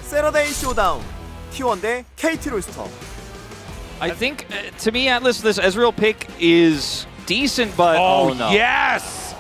세러데이 쇼다운 T1 대 KT 롤스터. I think, to me, Atlas, this Ezreal pick is decent, but Oh, no. yes!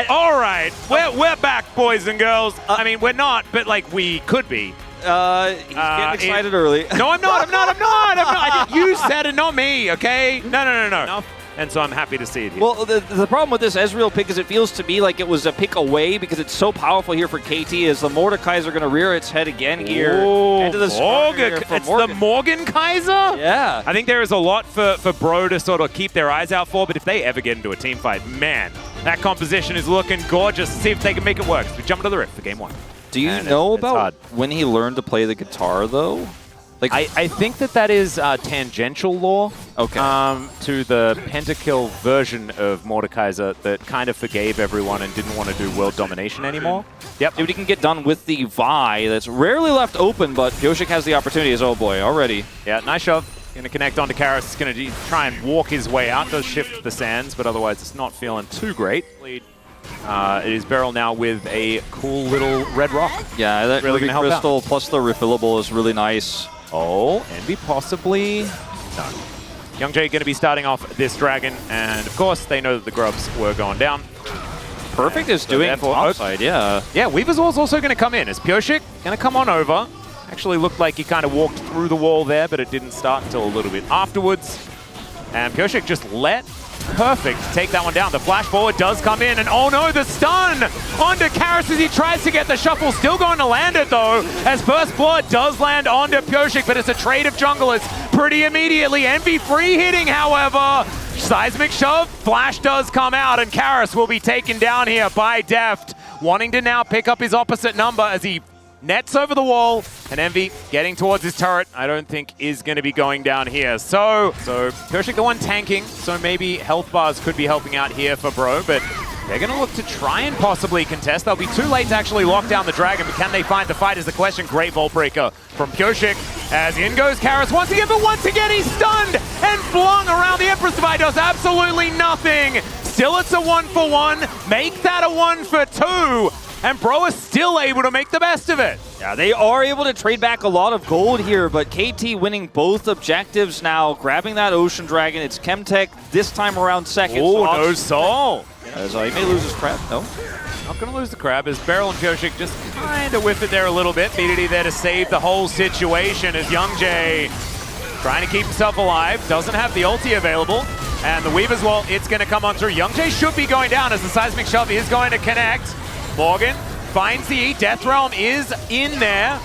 All right, we're back, boys and girls. I mean, we're not, but like we could be. He's getting excited early. No, I'm not. I think you said it, not me. Okay? No. And so I'm happy to see it here. Well, the problem with this Ezreal pick is it feels to me like it was a pick away because it's so powerful here for KT as the Mordekaiser going to rear its head again here. Into the Morgan. It's the Morgan Kaiser? Yeah. I think there is a lot for Bro to sort of keep their eyes out for, but if they ever get into a team fight, man, that composition is looking gorgeous. See if they can make it work. So we jump into the rift for game one. Do you know about when he learned to play the guitar, though? Like I think that is tangential lore to the pentakill version of Mordekaiser that kind of forgave everyone and didn't want to do world domination anymore. Yep. Dude, he can get done with the Vi that's rarely left open, but Pyosik has the opportunity as, oh boy, already. Yeah, nice shove. Going to connect onto Karis. He's going to try and walk his way out. Does shift the sands, but otherwise it's not feeling too great. It is Beryl now with a cool little red rock. Yeah, that really Ruby Crystal plus the refillable is really nice. Oh, Envy possibly? No. Young Jay going to be starting off this dragon, and of course they know that the grubs were going down. Perfect is doing topside, yeah. Yeah, Weaver's Wall's also going to come in. Is Pyosik going to come on over? Actually looked like he kind of walked through the wall there, but it didn't start until a little bit afterwards. And Pyosik just let Perfect take that one down. The flash forward does come in, and oh no, the stun onto Karis as he tries to get the shuffle. Still going to land it though, as First Blood does land onto Pyosik, but it's a trade of junglers pretty immediately. Envy free hitting, however. Seismic shove, flash does come out, and Karis will be taken down here by Deft, wanting to now pick up his opposite number as he nets over the wall, and Envy getting towards his turret, I don't think is going to be going down here. So Pyosik the one tanking, so maybe health bars could be helping out here for Bro, but they're going to look to try and possibly contest. They'll be too late to actually lock down the dragon, but can they find the fight is the question. Great Vault Breaker from Pyosik, as in goes Karis once again, but once again he's stunned and flung around. The Empress Divide does absolutely nothing. Still it's a 1-for-1, make that a 1-for-2. And Bro is still able to make the best of it. Yeah, they are able to trade back a lot of gold here, but KT winning both objectives now, grabbing that Ocean Dragon. It's Chemtech this time around second. Oh, no soul. As he may lose his crab, no? Not going to lose the crab, as Beryl and Pyosik just kind of whiff it there a little bit. BDD there to save the whole situation as Young Jay trying to keep himself alive. Doesn't have the ulti available. And the Weaver's Wall, it's going to come on through. Young Jay should be going down as the Seismic Shove is going to connect. Morgan finds the E. Death Realm is in there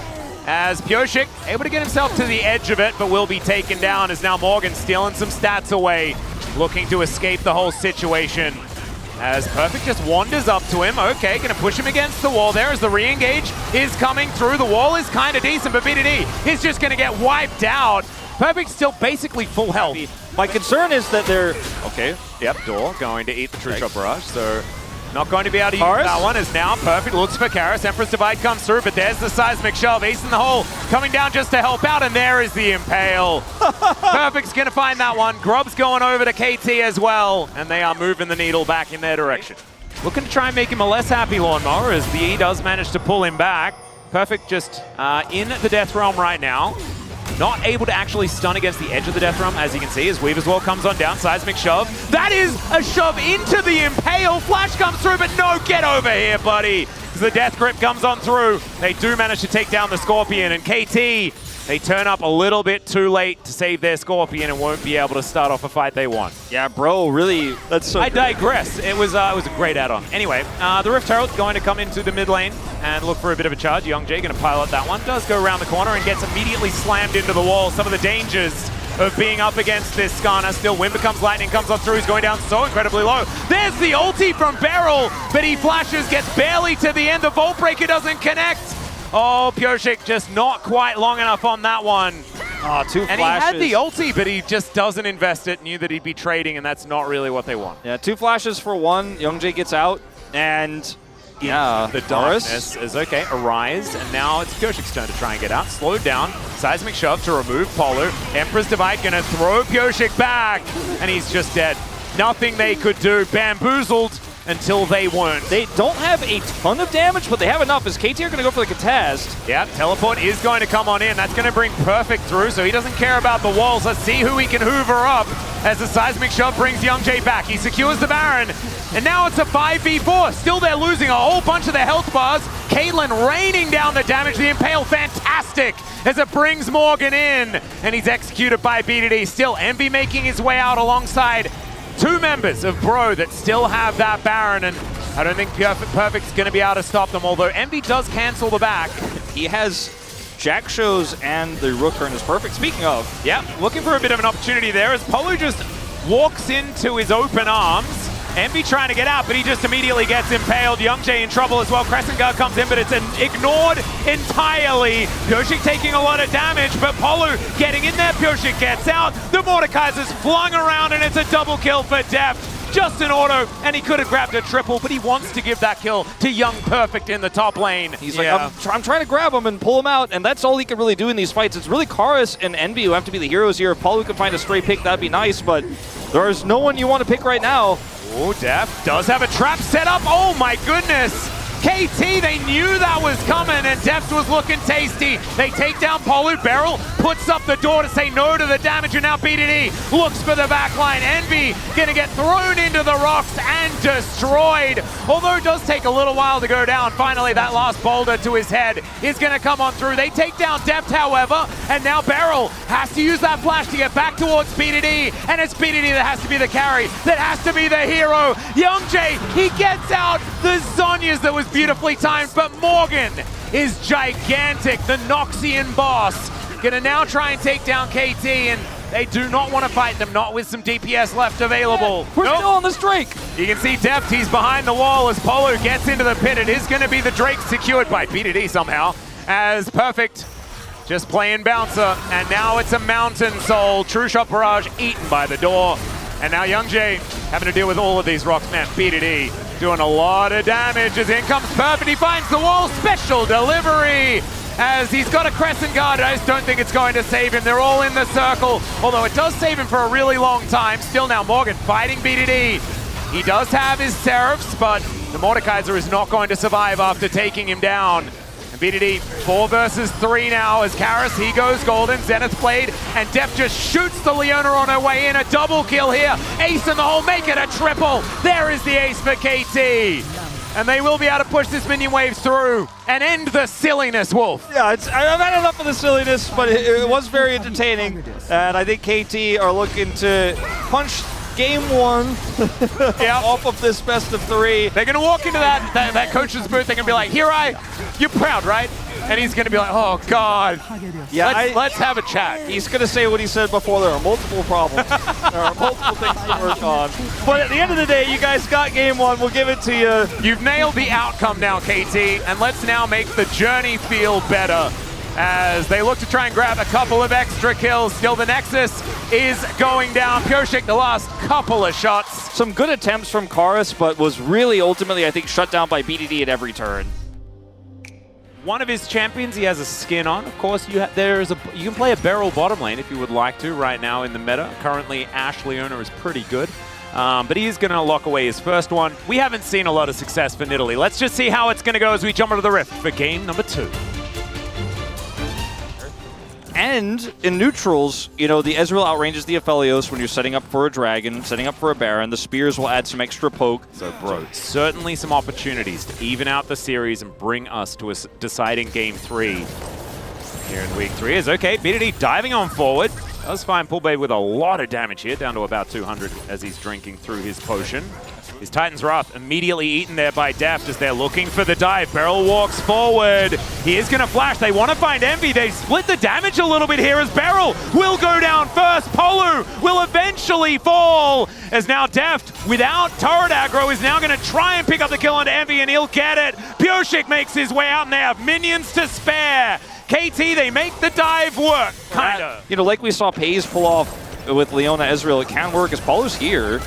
as Pyosik able to get himself to the edge of it, but will be taken down as now Morgan stealing some stats away, looking to escape the whole situation. As Perfect just wanders up to him. Okay, going to push him against the wall there as the re-engage is coming through. The wall is kind of decent, but BDD is just going to get wiped out. Perfect still basically full health. My concern is that they're... Okay, yep, Door going to eat the True Shot Barrage, so... Not going to be able to use that one, as now Perfect looks for Karis. Empress Divide comes through, but there's the Seismic Shove. Ace in the hole coming down just to help out, and there is the Impale. Perfect's going to find that one. Grub's going over to KT as well, and they are moving the needle back in their direction. Looking to try and make him a less happy Lawnmower, as the E does manage to pull him back. Perfect just in the Death Realm right now. Not able to actually stun against the edge of the Death Realm, as you can see, as Weaver's Wall comes on down. Seismic Shove. That is a shove into the Impale. Flash comes through, but no, get over here, buddy. As the Death Grip comes on through, they do manage to take down the Scorpion, and KT, they turn up a little bit too late to save their Scorpion and won't be able to start off a fight they want. Yeah, Bro, really, that's so I digress. It was a great add-on. Anyway, the Rift Herald going to come into the mid lane and look for a bit of a charge. Young Jay going to pilot that one. Does go around the corner and gets immediately slammed into the wall. Some of the dangers of being up against this Skarner. Still, Wind becomes lightning, comes on through. He's going down so incredibly low. There's the ulti from Beryl, but he flashes, gets barely to the end. The Vault Breaker doesn't connect. Oh, Pyosik just not quite long enough on that one. Oh, two flashes. And he had the ulti, but he just doesn't invest it. Knew that he'd be trading, and that's not really what they want. Yeah, 2 flashes for 1. Young Jay gets out, and yeah, the darkness is okay. Arise, and now it's Pyosik's turn to try and get out. Slowed down. Seismic Shove to remove Polu. Emperor's Divide gonna throw Pyosik back, and he's just dead. Nothing they could do. Bamboozled until they weren't. They don't have a ton of damage, but they have enough as KT are going to go for the contest. Yeah, teleport is going to come on in. That's going to bring Perfect through, so he doesn't care about the walls. Let's see who he can hoover up as the seismic shot brings Young Jay back. He secures the Baron, and now it's a 5v4. Still, they're losing a whole bunch of their health bars. Caitlyn raining down the damage. The Impale, fantastic, as it brings Morgan in, and he's executed by BDD. Still, Envy making his way out alongside two members of Bro that still have that Baron, and I don't think Perfect's going to be able to stop them, although Envy does cancel the back. He has Jack shows and the Rook turn is perfect. Speaking of, yeah, looking for a bit of an opportunity there as Polo just walks into his open arms. Envy trying to get out, but he just immediately gets impaled. Young Jay in trouble as well. Crescent Guard comes in, but it's ignored entirely. Pyoshik taking a lot of damage, but Polo getting in there. Pyoshik gets out. The Mordekaiser's flung around, and it's a double kill for Deft. Just an auto, and he could have grabbed a triple, but he wants to give that kill to Young Perfect in the top lane. He's like, I'm trying to grab him and pull him out, and that's all he can really do in these fights. It's really Karis and Envy who have to be the heroes here. If Palu can find a stray pick, that'd be nice, but there's no one you want to pick right now. Oh, Deft does have a trap set up. Oh my goodness. KT, they knew that was coming, and Deft was looking tasty. They take down Polu. Beryl puts up the door to say no to the damage, and now BDD looks for the backline. Envy gonna get thrown into the rocks and destroyed. Although it does take a little while to go down. Finally, that last boulder to his head is gonna come on through. They take down Deft, however, and now Beryl has to use that flash to get back towards BDD, and it's BDD that has to be the carry, that has to be the hero. Young Jay, he gets out the Zhonya's that was beautifully timed, but Morgan is gigantic, the Noxian boss. Gonna now try and take down KT, and they do not want to fight them, not with some DPS left available. We're still on this Drake. You can see Deft, he's behind the wall as Polo gets into the pit. It is gonna be the Drake secured by BDD somehow, as Perfect just playing bouncer, and now it's a Mountain Soul. True Shot Barrage eaten by the door, and now Young Jay having to deal with all of these rocks. Man, BDD doing a lot of damage as in comes Perfect. He finds the wall, special delivery as he's got a Crescent Guard. I just don't think it's going to save him. They're all in the circle, although it does save him for a really long time. Still now Morgan fighting BDD. He does have his Seraphs, but the Mordekaiser is not going to survive after taking him down. BDD 4 versus 3 now as Karis, he goes golden, Zenith Blade, and Deft just shoots the Leona on her way in. A double kill here. Ace in the hole, make it a triple. There is the ace for KT. And they will be able to push this minion wave through and end the silliness, Wolf. Yeah, I've had enough of the silliness, but it was very entertaining. And I think KT are looking to punch game one off of this best of 3. They're going to walk into that coach's booth. They're going to be like, you're proud, right? And he's going to be like, oh, God. Yeah, let's have a chat. He's going to say what he said before. There are multiple problems. There are multiple things to work on. But at the end of the day, you guys got game 1. We'll give it to you. You've nailed the outcome now, KT. And let's now make the journey feel better as they look to try and grab a couple of extra kills. Still, the Nexus is going down. Pyoshik, the last couple of shots. Some good attempts from Karis, but was really ultimately, I think, shut down by BDD at every turn. One of his champions he has a skin on. Of course, you can play a Beryl bottom lane if you would like to right now in the meta. Currently, Ash Leona is pretty good. But he is going to lock away his first one. We haven't seen a lot of success for Nidalee. Let's just see how it's going to go as we jump into the Rift for game number 2. And in neutrals, you know, the Ezreal outranges the Aphelios when you're setting up for a Dragon, setting up for a Baron. The Spears will add some extra poke. So, bro, certainly some opportunities to even out the series and bring us to a deciding game 3 here in week 3. Is okay, BDD diving on forward. Does find Pullbay with a lot of damage here, down to about 200 as he's drinking through his potion. His Titan's Wrath immediately eaten there by Deft as they're looking for the dive. Beryl walks forward. He is going to flash. They want to find Envy. They split the damage a little bit here as Beryl will go down first. Polu will eventually fall as now Deft, without turret aggro, is now going to try and pick up the kill onto Envy, and he'll get it. Pyoshik makes his way out, and they have minions to spare. KT, they make the dive work, kind of. You know, like we saw Pays pull off with Leona Ezreal, it can work as Polu's here.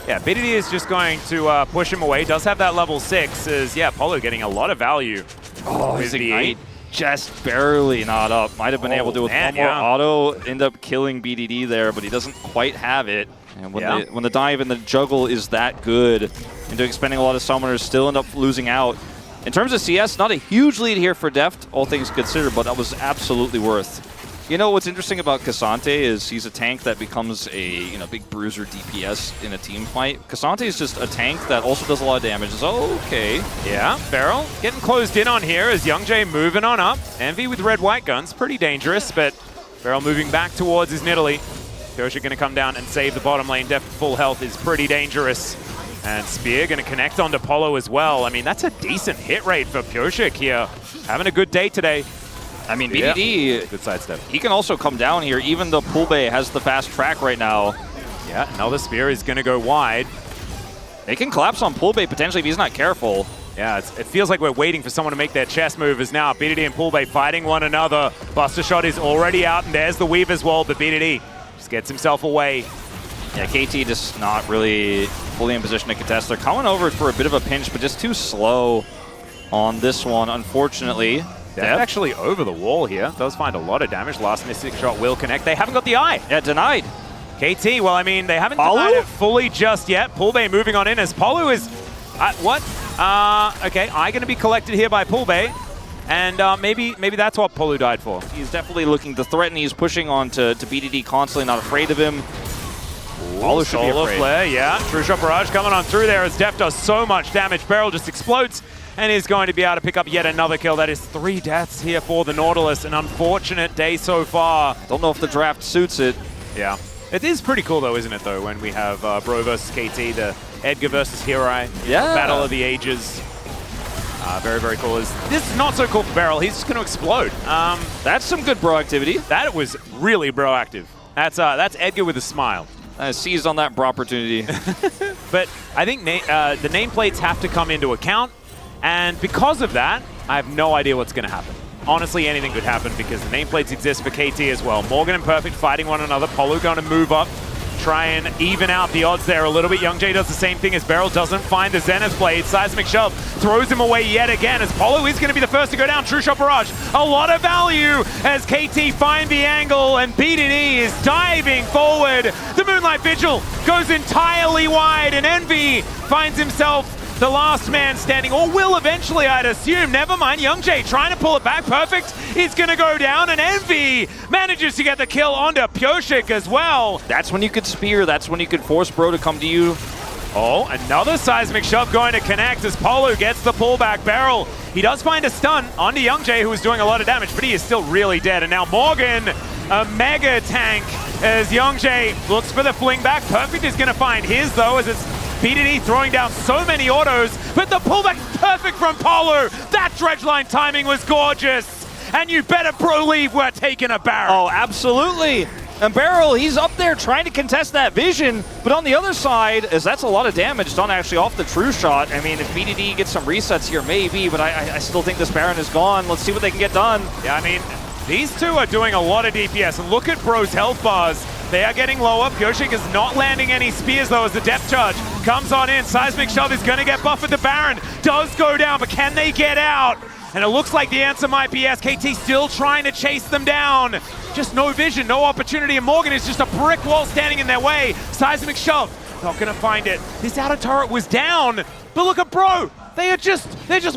Yeah, BDD is just going to push him away. Does have that level 6 as, yeah, Polo getting a lot of value. Oh, his Ignite just barely not up. Might have been able to with one more auto, end up killing BDD there, but he doesn't quite have it. And when the dive and the juggle is that good, into expending a lot of summoners, still end up losing out. In terms of CS, not a huge lead here for Deft, all things considered, but that was absolutely worth. You know, what's interesting about Cassante is he's a tank that becomes a big bruiser DPS in a team fight. Cassante is just a tank that also does a lot of damage. It's okay. Yeah, Beryl getting closed in on here as Youngjae moving on up. Envy with red-white guns, pretty dangerous, but Beryl moving back towards his Nidalee. Pyosik going to come down and save the bottom lane. Deft full health is pretty dangerous. And Spear going to connect onto Polo as well. I mean, that's a decent hit rate for Pyosik here. Having a good day today. I mean, BDD, good sidestep. He can also come down here, even though Poolbay has the fast track right now. Yeah, another Spear is going to go wide. They can collapse on Poolbay potentially if he's not careful. Yeah, it feels like we're waiting for someone to make their chess move as now BDD and Poolbay fighting one another. Buster Shot is already out, and there's the Weaver's Wall, but BDD just gets himself away. Yeah, KT just not really fully in position to contest. They're coming over for a bit of a pinch, but just too slow on this one, unfortunately. They're actually over the wall here. Does find a lot of damage. Last Mystic Shot will connect. They haven't got the eye. Yeah, denied. KT, well, I mean, they haven't Polu? denied it fully just yet. Poolbay moving on in as Polu is... what? Okay, eye going to be collected here by Poolbay. And maybe that's what Polu died for. He's definitely looking to threaten. He's pushing on to BDD constantly, not afraid of him. Polu should be afraid. Flare, yeah. True Shot Barrage coming on through there as Deft does so much damage. Beryl just explodes and is going to be able to pick up yet another kill. That is 3 deaths here for the Nautilus. An unfortunate day so far. Don't know if the draft suits it. Yeah. It is pretty cool though, isn't it though, when we have Bro versus KT, the Edgar versus Hirai, Battle of the Ages. Very, very cool. This is not so cool for Beryl. He's just going to explode. That's some good bro activity. That was really proactive. That's Edgar with a smile. Seized on that bro opportunity. But I think the nameplates have to come into account, and because of that, I have no idea what's going to happen. Honestly, anything could happen because the nameplates exist for KT as well. Morgan and Perfect fighting one another. Polu going to move up, try and even out the odds there a little bit. Youngjae does the same thing as Beryl doesn't find the Zenith blade. Seismic Shove throws him away yet again as Polu is going to be the first to go down. True Shot Barrage, a lot of value as KT find the angle and BDD is diving forward. The Moonlight Vigil goes entirely wide and Envy finds himself the last man standing, or will eventually, I'd assume. Never mind, Youngjae trying to pull it back. Perfect is going to go down, and Envy manages to get the kill onto Pyosik as well. That's when you could spear. That's when you could force bro to come to you. Oh, another Seismic Shove going to connect as Polu gets the pullback. Beryl, he does find a stun onto Youngjae, who is doing a lot of damage, but he is still really dead. And now Morgan, a mega tank, as Youngjae looks for the fling back. Perfect is going to find his, though, as it's BDD throwing down so many autos, but the pullback is perfect from Polu. That dredge line timing was gorgeous. And you better believe we're taking a Baron. Oh, absolutely. And Beryl, he's up there trying to contest that vision, but on the other side, as that's a lot of damage done actually off the True Shot. I mean, if BDD gets some resets here, maybe, but I still think this Baron is gone. Let's see what they can get done. Yeah, I mean, these two are doing a lot of DPS, and look at Bro's health bars. They are getting lower. Pyosik is not landing any spears, though, as the depth charge comes on in. Seismic Shove is going to get buffed. The Baron does go down, but can they get out? And it looks like the answer might be yes. KT still trying to chase them down. Just no vision, no opportunity, and Morgan is just a brick wall standing in their way. Seismic Shove, not going to find it. This outer turret was down, but look at Bro. They're just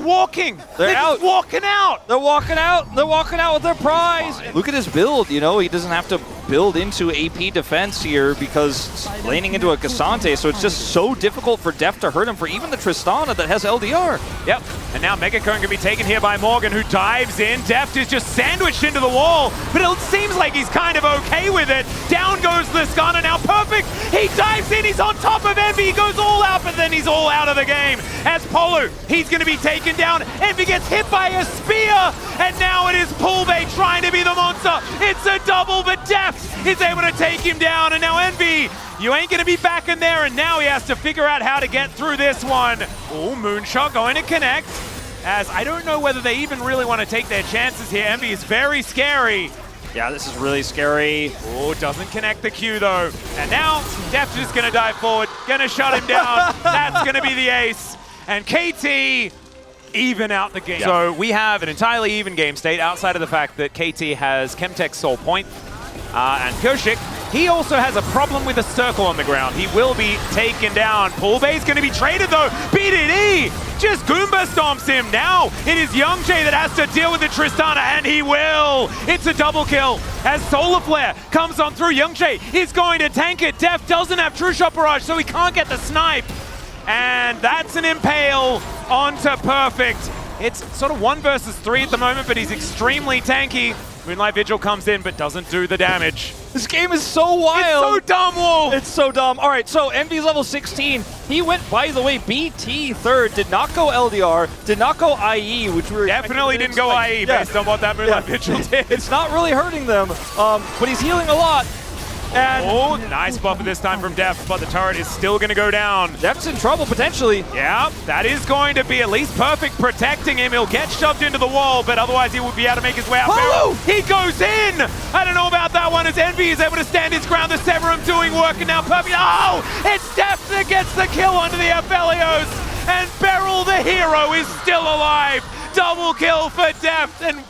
walking. They're just walking out. They're walking out. They're walking out with their prize. Look at his build. You know, he doesn't have to build into AP defense here because laning into a Cassante, so it's just so difficult for Deft to hurt him for even the Tristana that has LDR. Yep, and now Mega Cone can be taken here by Morgan, who dives in. Deft is just sandwiched into the wall, but it seems like he's kind of okay with it. Down goes the Skana, now Perfect. He dives in, he's on top of Envy, he goes all out, but then he's all out of the game. As Polu, he's going to be taken down. Envy gets hit by a spear, and now it is Poolbay trying to be the monster. It's a double, but Deft is able to take him down, and now Envy, you ain't going to be back in there, and now he has to figure out how to get through this one. Oh, Moonshot going to connect, as I don't know whether they even really want to take their chances here. Envy is very scary. Yeah, this is really scary. Oh, doesn't connect the Q though. And now Deft is going to dive forward, going to shut him down. That's going to be the ace. And KT even out the game. Yeah. So we have an entirely even game state outside of the fact that KT has Chemtech's Soul Point. And Pyosik He also has a problem with a circle on the ground. He will be taken down. Poolbay's going to be traded though. BDD just Goomba stomps him. Now it is Youngjae that has to deal with the Tristana, and he will. It's a double kill as Solar Flare comes on through. Youngjae is going to tank it. Def doesn't have True Shot Barrage, so he can't get the snipe. And that's an impale onto Perfect. It's sort of 1 versus 3 at the moment, but he's extremely tanky. Moonlight Vigil comes in, but doesn't do the damage. This game is so wild. It's so dumb, Wolf. It's so dumb. All right, so Envy's level 16. He went, by the way, BT third. Did not go LDR. Did not go IE, which we were Definitely didn't go IE based on what that Moonlight Vigil did. It's not really hurting them, but he's healing a lot. And oh, nice buffer this time from Def, but the turret is still going to go down. Def's in trouble, potentially. Yeah, that is going to be at least Perfect protecting him. He'll get shoved into the wall, but otherwise he would be able to make his way out. He goes in! I don't know about that one, as Envy is able to stand his ground. The Severum doing work, and now Perfect. Oh! It's Def that gets the kill onto the Aphelios, and Beryl, the hero, is still alive. Double kill for Def, and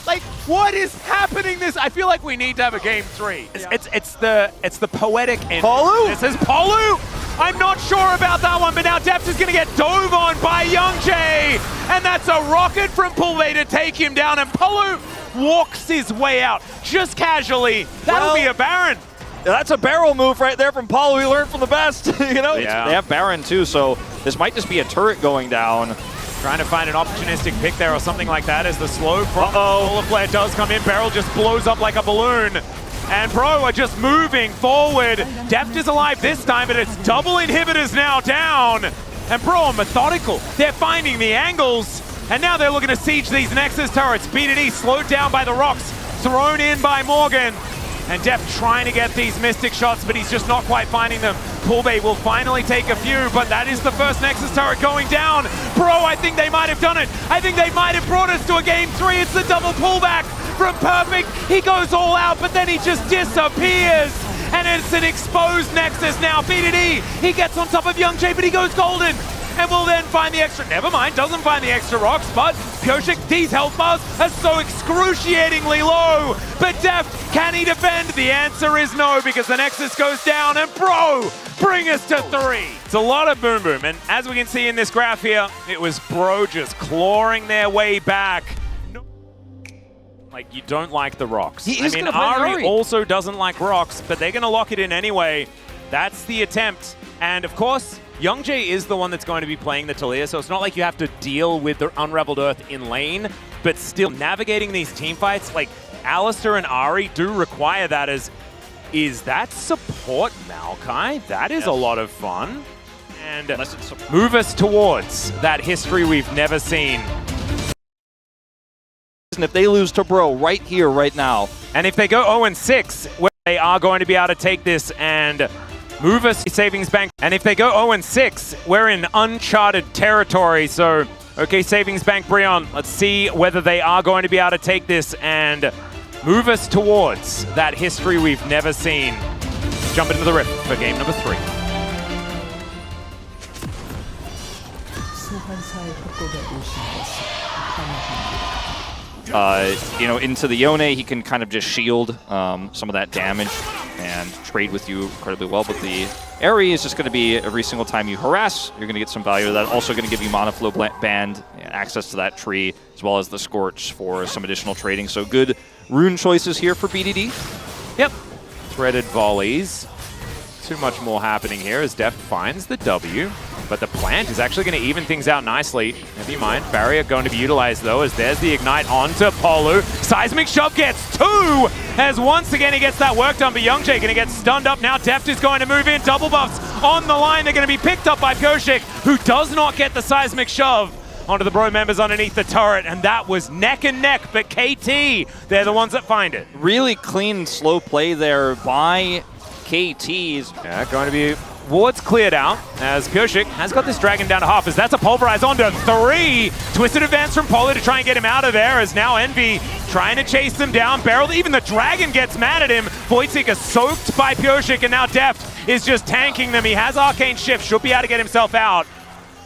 like, what is happening? I feel like we need to have a game 3. It's the poetic end. Palu? This is Palu. I'm not sure about that one, but now Deft is going to get dove on by Youngjae, and that's a rocket from Pulve to take him down, and Palu walks his way out just casually. That'll be a Baron. That's a barrel move right there from Paul. We learned from the best. You know, Yeah. They have Baron too, so this might just be a turret going down. Trying to find an opportunistic pick there or something like that as the slow from Solar Flare does come in. Beryl just blows up like a balloon. And Bro are just moving forward. Deft is alive this time, but it's double inhibitors now down. And Bro are methodical. They're finding the angles. And now they're looking to siege these Nexus turrets. BDD slowed down by the rocks, thrown in by Morgan. And Def trying to get these Mystic shots, but he's just not quite finding them. Pulve will finally take a few, but that is the first Nexus turret going down. Bro, I think they might have done it. I think they might have brought us to a game 3. It's the double pullback from Perfect. He goes all out, but then he just disappears. And it's an exposed Nexus now. BDD, he gets on top of Youngjae, but he goes golden. And will then find the extra, never mind, doesn't find the extra rocks, but Pyoshik, these health bars are so excruciatingly low. But Def, can he defend? The answer is no, because the Nexus goes down, and Bro, bring us to 3. It's a lot of boom boom, and as we can see in this graph here, it was Bro just clawing their way back. Like, you don't like the rocks. He is I mean, gonna play Ari also doesn't like rocks, but they're gonna lock it in anyway. That's the attempt, and of course, Youngjae is the one that's going to be playing the Talia, so it's not like you have to deal with the Unraveled Earth in lane, but still navigating these team fights, like Alistair and Ari do require that as, is that support Maokai? That is a lot of fun. And move us towards that history we've never seen. And if they lose to Bro right here, right now. And if they go 0-6, where they are going to be able to take this and move us Savings Bank. And if they go 0-6, we're in uncharted territory. So, okay, Savings Bank Brion, let's see whether they are going to be able to take this and move us towards that history we've never seen. Jump into the Rift for game number 3. You know, into the Yone, he can kind of just shield some of that damage and trade with you incredibly well. But the Aerie is just going to be every single time you harass, you're going to get some value of that. Also going to give you Mana Flow Band, access to that tree, as well as the Scorch for some additional trading. So good rune choices here for BDD. Yep. Threaded volleys. Too much more happening here as Deft finds the W. But the plant is actually going to even things out nicely. Never mind. Barrier going to be utilized, though, as there's the Ignite onto Palu. Seismic Shove gets 2, as once again he gets that work done. But Youngjae going to get stunned up now. Deft is going to move in. Double buffs on the line. They're going to be picked up by Pyoshik, who does not get the Seismic Shove onto the Bro members underneath the turret. And that was neck and neck, but KT, they're the ones that find it. Really clean, slow play there by KT's. Yeah, going to be wards cleared out as Pyoshik has got this dragon down to half, as that's a pulverize onto 3. Twisted advance from Polo to try and get him out of there, as now Envy trying to chase them down. Beryl, even the dragon gets mad at him. Voidseeker soaked by Pyoshik, and now Deft is just tanking them. He has Arcane Shift, should be able to get himself out.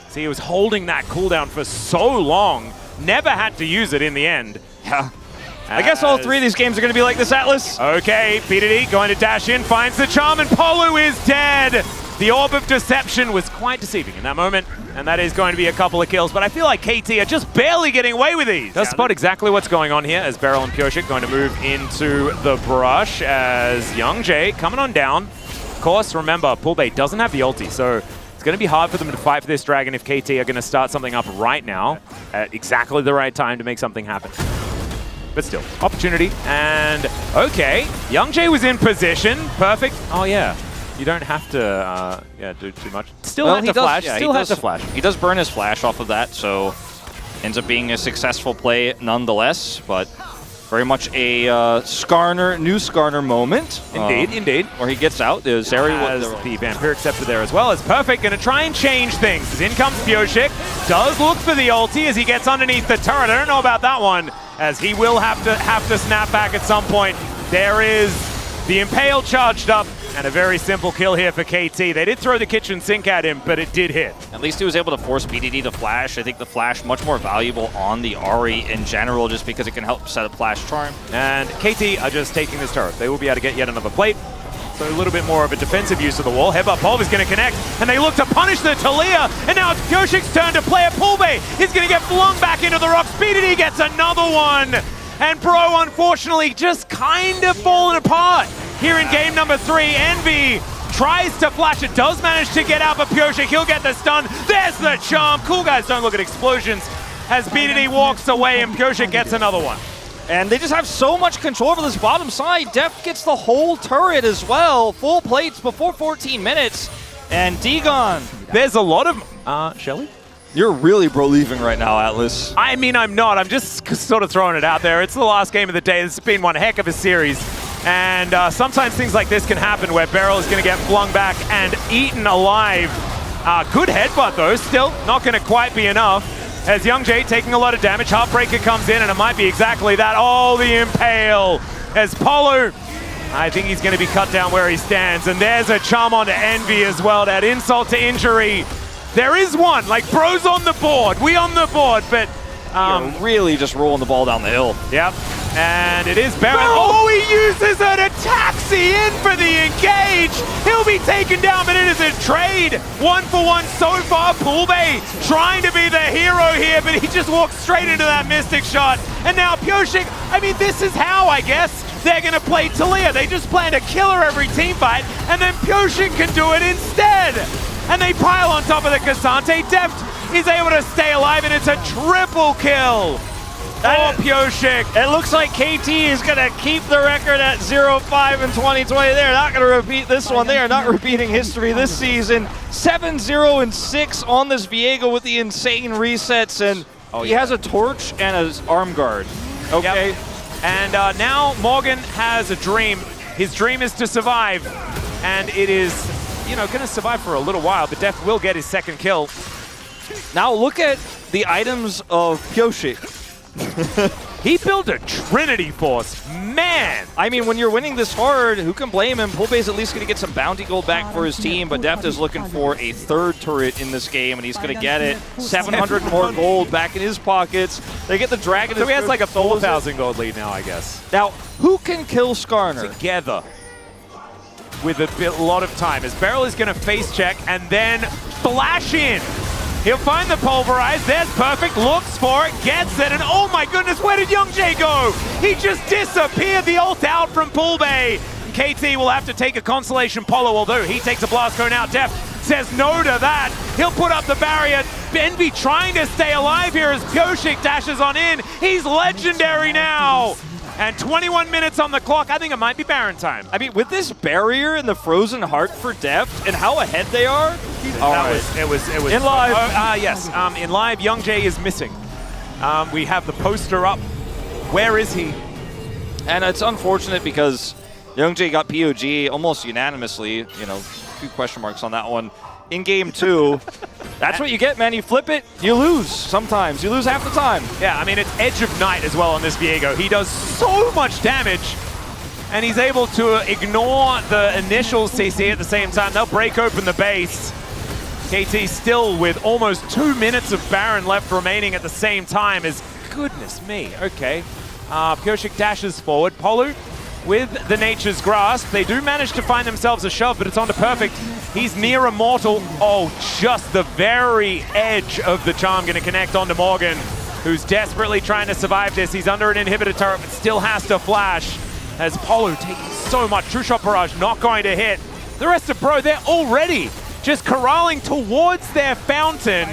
See, he was holding that cooldown for so long, never had to use it in the end. Yeah. I guess all three of these games are going to be like this, Atlas. Okay, BDD going to dash in, finds the charm, and Polu is dead. The Orb of Deception was quite deceiving in that moment, and that is going to be a couple of kills, but I feel like KT are just barely getting away with these. Does spot exactly what's going on here as Beryl and Pureshik going to move into the brush as Young Jay coming on down. Of course, remember, Poolbay doesn't have the ulti, so it's going to be hard for them to fight for this dragon if KT are going to start something up right now at exactly the right time to make something happen. But still, opportunity, and okay, Young Jay was in position, perfect. Oh yeah, you don't have to do too much. Still has to flash, still has to flash. He does burn his flash off of that, so ends up being a successful play nonetheless, but very much a new Skarner moment. Indeed, indeed. Where he gets out. Zeri has the Vampire Acceptor there as well as perfect. Going to try and change things. As in comes Pureshik. Does look for the ulti as he gets underneath the turret. I don't know about that one, as he will have to snap back at some point. There is the Impale charged up, and a very simple kill here for KT. They did throw the kitchen sink at him, but it did hit. At least he was able to force BDD to flash. I think the flash much more valuable on the Ahri in general, just because it can help set up flash charm. And KT are just taking this turret. They will be able to get yet another plate. So a little bit more of a defensive use of the wall. Headbutt Pulve is going to connect, and they look to punish the Talia. And now it's Pureshik's turn to play a Poolbay. He's going to get flung back into the rocks. BDD gets another one. And Pro, unfortunately, just kind of falling apart here in game number 3. Envy tries to flash. It does manage to get out, but Pureshik, he'll get the stun. There's the charm. Cool guys don't look at explosions as BDD walks away and Pureshik gets another one. And they just have so much control over this bottom side. Deft gets the whole turret as well. Full plates before 14 minutes. And Degon. There's a lot of... Shelly? You're really bro-leaving right now, Atlas. I mean, I'm not. I'm just sort of throwing it out there. It's the last game of the day. This has been one heck of a series. And sometimes things like this can happen where Beryl is going to get flung back and eaten alive. Good headbutt, though. Still not going to quite be enough. As Young Jay taking a lot of damage. Heartbreaker comes in, and it might be exactly that. Oh, the Impale. As Polu, I think he's going to be cut down where he stands. And there's a charm onto Envy as well. That insult to injury. There is one, like bro's on the board, we on the board, but you're really just rolling the ball down the hill. Yep, and it is Baron. Oh, he uses it, a taxi in for the engage. He'll be taken down, but it is a trade. 1-for-1 so far. Poolbay trying to be the hero here, but he just walks straight into that Mystic shot. And now Pureshik, I mean, this is how, I guess, they're going to play Talia. They just plan to kill her every team fight, and then Pureshik can do it instead. And they pile on top of the Cassante. Deft is able to stay alive, and it's a triple kill for Pureshik. It looks like KT is going to keep the record at 0-5 in 2020. They're not going to repeat this one. They are not repeating history this season. 7-0-6 on this Viego with the insane resets, and he has a torch and his arm guard. Okay. Yep. And now Morgan has a dream. His dream is to survive, and it is, you know, going to survive for a little while, but Deft will get his second kill. Now look at the items of Pureshik. He built a Trinity Force, man! I mean, when you're winning this hard, who can blame him? Poolbay's at least going to get some bounty gold back for his team, but Deft is looking for a third turret in this game, and he's going to get it. 700 more gold back in his pockets. They get the dragon. So he has like a 4,000 gold lead now, I guess. Now, who can kill Skarner? Together. With a lot of time, as Beryl is going to face check and then flash in. He'll find the pulverize. There's perfect. Looks for it. Gets it. And oh my goodness, where did Young Jay go? He just disappeared. The ult out from Poolbay. KT will have to take a consolation Polo, although he takes a blast cone out. Deft says no to that. He'll put up the barrier. Envy trying to stay alive here as Pureshik dashes on in. He's legendary now. And 21 minutes on the clock. I think it might be Baron time. I mean, with this barrier and the frozen heart for Deft and how ahead they are. It was in live. Yes, in live, Young Jay is missing. We have the poster up. Where is he? And it's unfortunate because Young Jay got POG almost unanimously. You know, a few question marks on that one. In game 2, that's what you get, man. You flip it, you lose sometimes. You lose half the time. Yeah, I mean, it's Edge of Night as well on this Viego. He does so much damage, and he's able to ignore the initial CC at the same time. They'll break open the base. KT still with almost 2 minutes of Baron left remaining at the same time. Goodness me, okay. Pyosik dashes forward. Polu with the Nature's Grasp. They do manage to find themselves a shove, but it's onto Perfect. He's near immortal. Oh, just the very edge of the charm going to connect onto Morgan, who's desperately trying to survive this. He's under an inhibitor turret, but still has to flash. As Polu taking so much. True Shot Barrage not going to hit. The rest of Pro, they're already just corralling towards their fountain.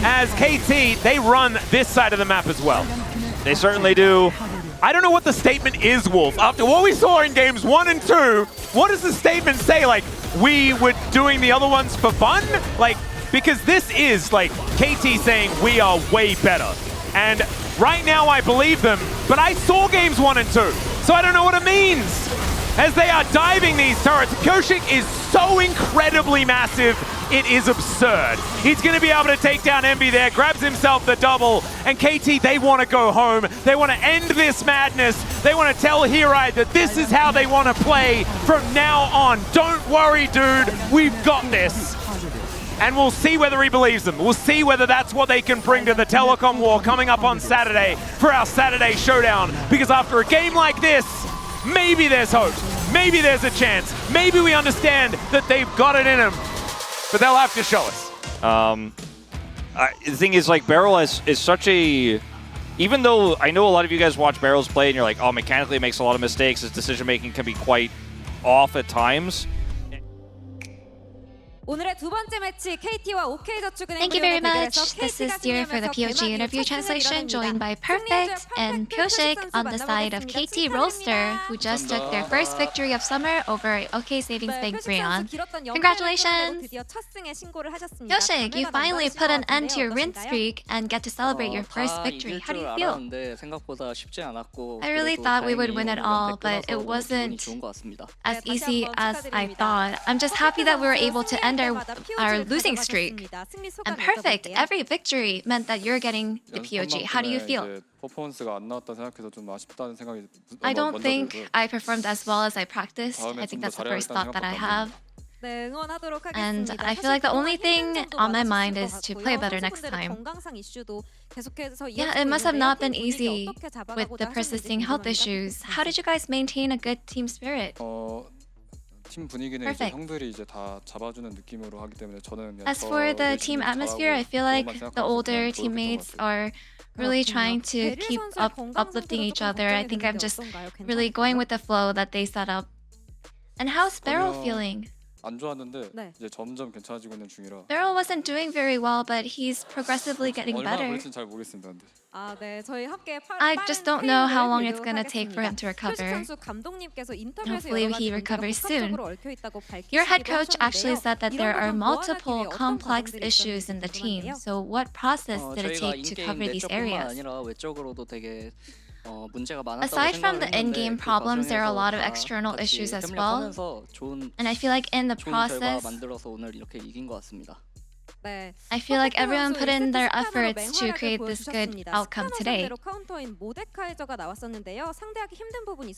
As KT, they run this side of the map as well. They certainly do. I don't know what the statement is, Wolf. After what we saw in games 1 and 2, what does the statement say? Like, we were doing the other ones for fun? Like, because this is like KT saying we are way better. And right now I believe them, but I saw games 1 and 2, so I don't know what it means. As they are diving these turrets, Pyosik is so incredibly massive, it is absurd. He's going to be able to take down Envy there, grabs himself the double, and KT, they want to go home. They want to end this madness. They want to tell Hirai that this is how they want to play from now on. Don't worry, dude, we've got this. And we'll see whether he believes them. We'll see whether that's what they can bring to the Telecom War coming up on Saturday for our Saturday Showdown. Because after a game like this, maybe there's hope. Maybe there's a chance. Maybe we understand that they've got it in them. But they'll have to show us. The thing is, like, Beryl is such a... Even though I know a lot of you guys watch Beryl's play and you're like, oh, mechanically it makes a lot of mistakes. His decision-making can be quite off at times. Thank you very much. This is Dear for the POG interview translation, joined by Perfect and Pyosik on the side of KT Rolster, who just took their first victory of summer over OK Savings Bank Breon. Congratulations! Pyosik, you finally put an end to your win streak and get to celebrate your first victory. How do you feel? I really thought we would win it all, but it wasn't as easy as I thought. I'm just happy that we were able to end our losing streak. And Perfect, every victory meant that you're getting the POG. How do you feel? I don't think I performed as well as I practiced. I think that's the first thought that I have. And I feel like the only thing on my mind is to play better next time. Yeah, it must have not been easy with the persisting health issues. How did you guys maintain a good team spirit? Perfect. As for the team atmosphere, I feel like the older teammates are really trying to keep uplifting each other. I think I'm just really going with the flow that they set up. And how's Beryl feeling? Beryl wasn't doing very well, but he's progressively getting better. I just don't know how long it's going to take for him to recover. Hopefully he recovers soon. Your head coach actually said that there are multiple complex issues in the team. So what process did it take to cover these areas? Aside from the in-game problems, there are a lot of external issues as well. And I feel like in the process, I feel like everyone put in their efforts to create this good outcome today.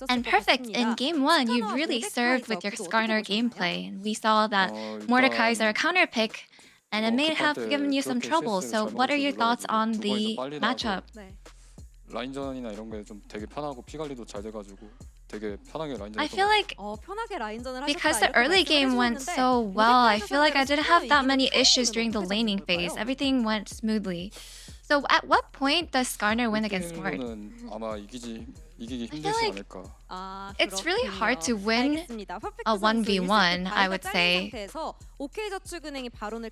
And Perfect, in Game 1, you really served with your Skarner gameplay. And we saw that Mordekai's our counter pick, and it may have given you some trouble. So what are your thoughts on the matchup? I feel like because the early game went so well, I feel like I didn't have that many issues during the laning phase. Everything went smoothly. So at what point does Skarner win against Mord? I feel like it's really hard to win a 1v1, I would say.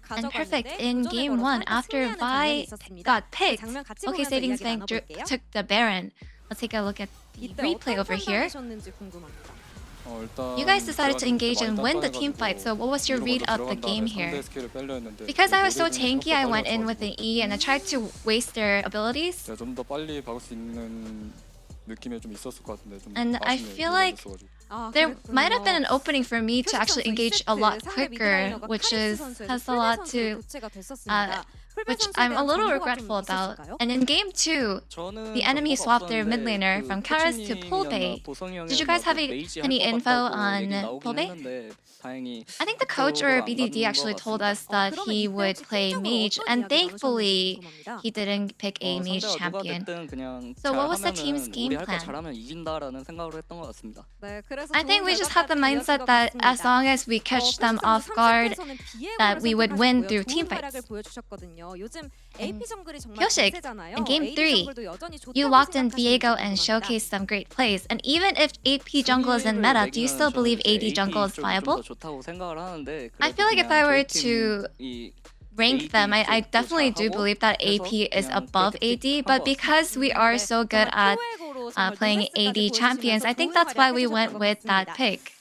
And Perfect, in Game 1, after Vi got picked, OK Savings Bank took the Baron. Let's take a look at the replay over here. You guys decided to engage and win the team fight, so what was your read of the game here? Because I was so tanky, I went in with an E and I tried to waste their abilities. And I feel like there might have been an opening for me to actually engage a lot quicker, which has a lot to which I'm a little regretful about. And in game 2, the enemy swapped their mid laner from Karis to Polbey. Did you guys have any info on Polbey? I think the coach or BDD actually told us that he would play mage, and thankfully he didn't pick a mage champion. So what was the team's game plan? I think we just had the mindset that as long as we catch them off guard, that we would win through teamfights. Pyoshik, in game 3, you locked in Viego and showcased some great plays. And even if AP jungle is in meta, do you still believe AD jungle is viable? I feel like if I were to rank them, I definitely do believe that AP is above AD, but because we are so good at playing AD champions, I think that's why we went with that pick.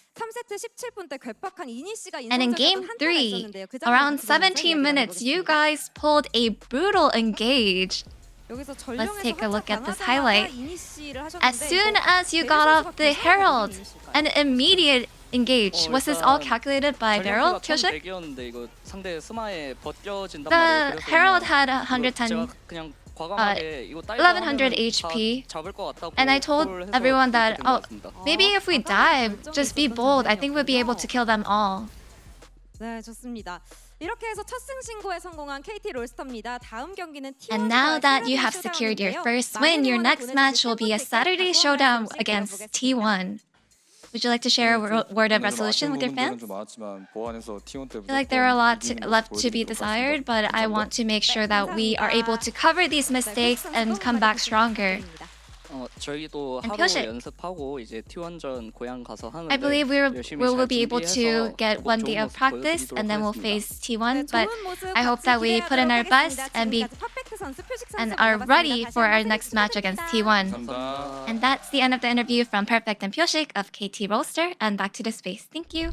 And in game 3, around 17 minutes, you guys pulled a brutal engage. Let's take a look at this highlight. As soon as you got off the Herald, an immediate engage. Was this all calculated by Daryl, Pyoshik? The Herald had 1100 HP, and I told everyone that, oh, maybe if we dive, just be bold. I think we'll be able to kill them all. 네, 좋습니다. 이렇게 해서 첫 승신고에 성공한 KT 롤스터입니다. 다음 경기는 And now that you have secured your first win, your next match will be a Saturday showdown against T1. Would you like to share a word of resolution with your fans? I feel like there are a lot left to be desired, but I want to make sure that we are able to cover these mistakes and come back stronger. And Pyoshik, I believe we will be able to get one day of practice and then we'll face T1, but I hope that we put in our best and are ready for our next match against T1. And that's the end of the interview from Perfect and Pyoshik of KT Roaster, and back to the space. Thank you.